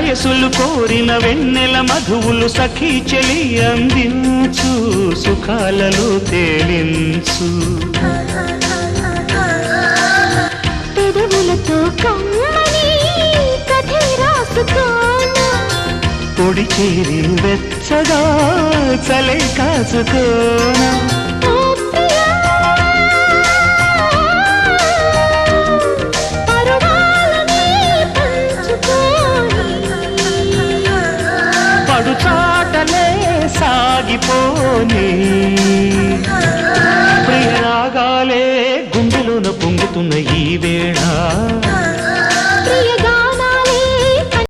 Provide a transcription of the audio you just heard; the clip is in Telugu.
వయసులు కోరిన వెన్నెల మధువులు సఖీ చెలి అందించు సుఖాలలో తేలించు పెదవులతో కమ్మని కథ రాసుకోనా పొడి చేరి వెచ్చగా చలే కాసుకోనా పడుచాటలే సాగిపోని ప్రియరాగాలే గుండెలోన పొంగుతున్న ఈ వేళ